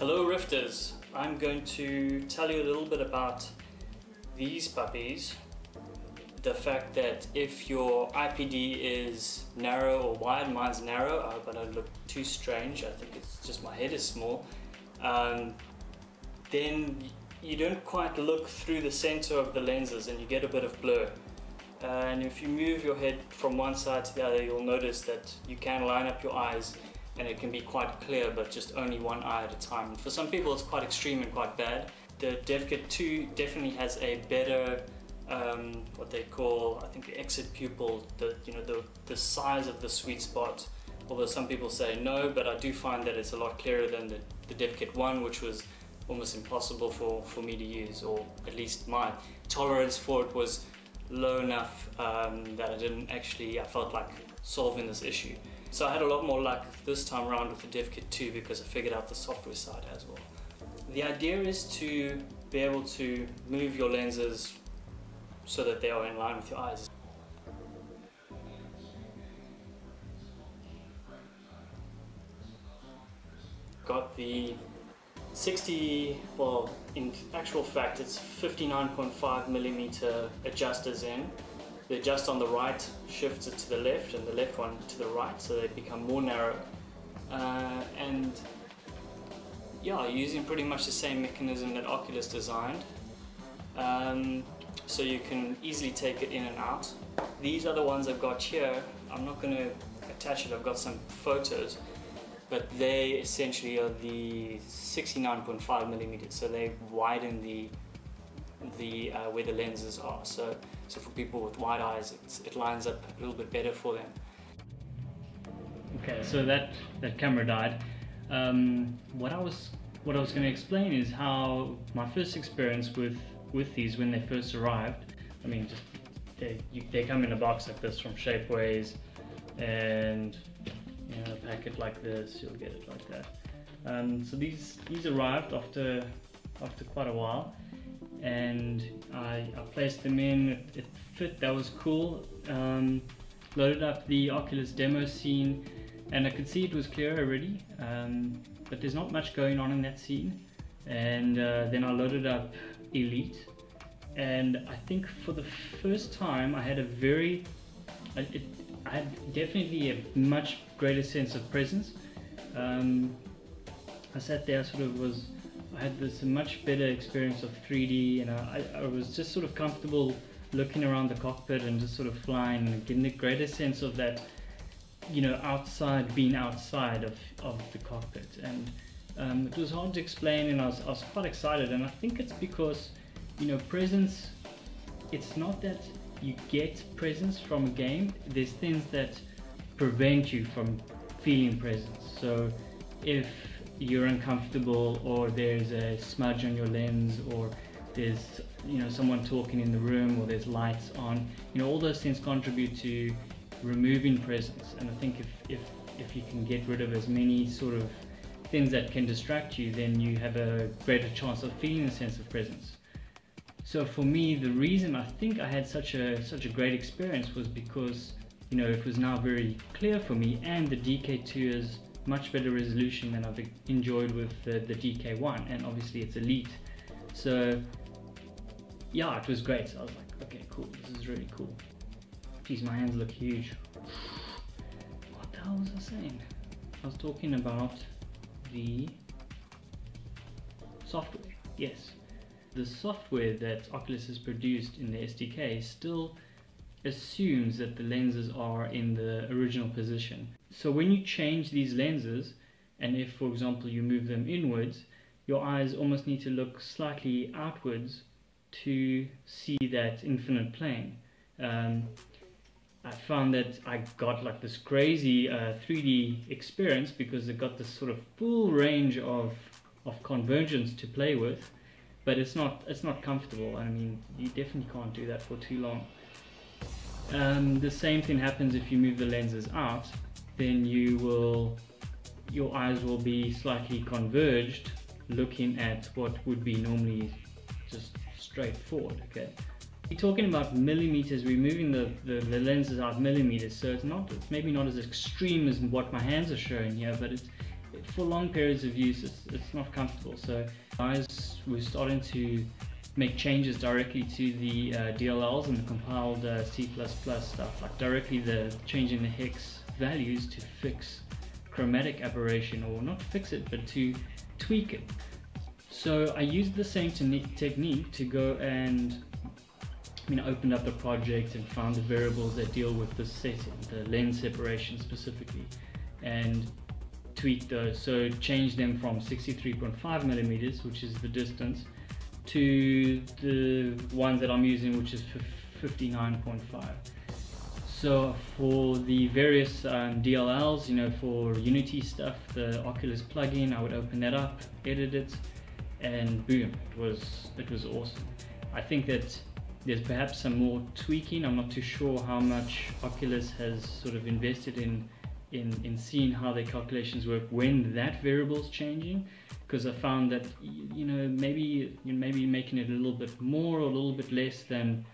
Hello Rifters, I'm going to tell you a little bit about these puppies. The fact that if your IPD is narrow or wide, mine's narrow, I hope I don't look too strange, I think it's just my head is small, then you don't quite look through the center of the lenses and you get a bit of blur. And if you move your head from one side to the other, you'll notice that you can line up your eyes and it can be quite clear, but just only one eye at a time. And for some people it's quite extreme and quite bad. The DK2 definitely has a better, what they call, I think, the exit pupil, the size of the sweet spot. Although some people say no, but I do find that it's a lot clearer than the DK1, which was almost impossible for me to use, or at least my tolerance for it was low enough that I felt like solving this issue. So I had a lot more luck this time around with the DK2 because I figured out the software side as well. The idea is to be able to move your lenses so that they are in line with your eyes. Got the 60, well, in actual fact it's 59.5mm adjusters in. The adjust on the right shifts it to the left and the left one to the right, so they become more narrow. And yeah, using pretty much the same mechanism that Oculus designed. So you can easily take it in and out. These are the ones I've got here. I'm not going to attach it, I've got some photos. But they essentially are the 69.5mm, so they widen where the lenses are. So for people with wide eyes, it lines up a little bit better for them. Okay, so that camera died. What I was going to explain is how my first experience with these when they first arrived. I mean, just they come in a box like this from Shapeways, and a packet like this, you'll get it like that. So these arrived after quite a while, and I placed them in. It fit, that was cool. Loaded up the Oculus demo scene, and I could see it was clear already, but there's not much going on in that scene. And then I loaded up Elite, and I think for the first time I had I had definitely a much greater sense of presence. I sat there, I had this much better experience of 3D, and I was just sort of comfortable looking around the cockpit and just sort of flying and getting a greater sense of that, being outside of the cockpit. And it was hard to explain, and I was quite excited, and I think it's because, presence, it's not that you get presence from a game, there's things that prevent you from feeling presence. So if you're uncomfortable, or there's a smudge on your lens, or there's someone talking in the room, or there's lights on, all those things contribute to removing presence. And I think if you can get rid of as many sort of things that can distract you, then you have a greater chance of feeling a sense of presence. So for me, the reason I think I had such a great experience was because it was now very clear for me, and the DK2 is much better resolution than I've enjoyed with the DK1, and obviously it's Elite. So yeah, it was great. So I was like, okay, cool, this is really cool. Geez, my hands look huge. What the hell was I saying? I was talking about the software, yes. The software that Oculus has produced in the SDK still assumes that the lenses are in the original position. So when you change these lenses, and if, for example, you move them inwards, your eyes almost need to look slightly outwards to see that infinite plane. I found that I got like this crazy 3D experience because it got this sort of full range of convergence to play with, but it's not comfortable. I mean, you definitely can't do that for too long. The same thing happens if you move the lenses out, then your eyes will be slightly converged, looking at what would be normally just straight forward. Okay, we're talking about millimeters. We're moving the lenses out millimeters, so it's maybe not as extreme as what my hands are showing here, but for long periods of use, it's not comfortable. So guys, we're starting to make changes directly to the DLLs and the compiled C++ stuff, like directly changing the hex values to fix chromatic aberration, or not fix it, but to tweak it. So I used the same technique to go and opened up the project and found the variables that deal with the setting, the lens separation specifically, and tweaked those. So changed them from 63.5 millimeters, which is the distance, to the ones that I'm using, which is 59.5. So for the various DLLs, for Unity stuff, the Oculus plugin, I would open that up, edit it, and boom, it was awesome. I think that there's perhaps some more tweaking. I'm not too sure how much Oculus has sort of invested in seeing how their calculations work when that variable is changing, because I found that maybe making it a little bit more or a little bit less than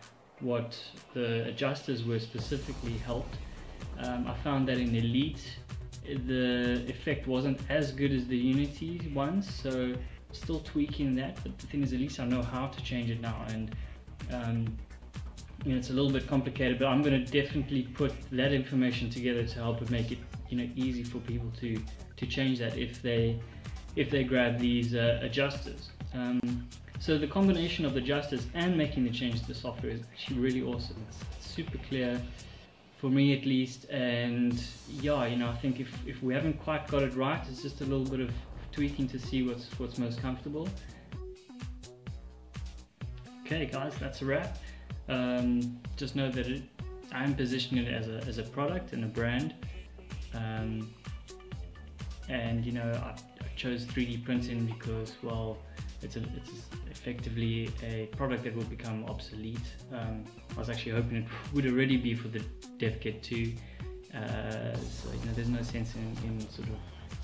what the adjusters were specifically helped. I found that in Elite the effect wasn't as good as the Unity ones, so still tweaking that. But the thing is, at least I know how to change it now, and it's a little bit complicated, but I'm going to definitely put that information together to help it make it easy for people to change that if they grab these adjusters. So the combination of the adjusters and making the change to the software is actually really awesome. It's super clear for me at least, and yeah, I think if we haven't quite got it right, it's just a little bit of tweaking to see what's most comfortable. Okay guys, that's a wrap. Just know that I'm positioning it as a product and a brand, and I chose 3D printing because, well, it's effectively a product that will become obsolete. I was actually hoping it would already be for the DK2, so there's no sense in sort of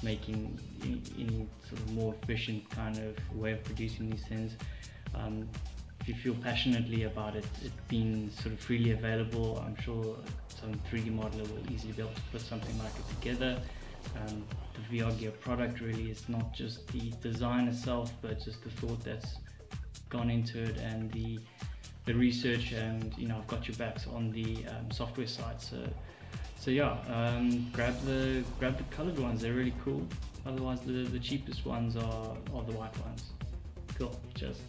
making any sort of more efficient kind of way of producing these things. If you feel passionately about it being sort of freely available, I'm sure some 3D modeler will easily be able to put something like it together. The VR Gear product really is not just the design itself, but just the thought that's gone into it, and the research, and I've got your backs on the software side. So yeah, grab the colored ones, they're really cool. Otherwise the cheapest ones are the white ones. Cool, cheers.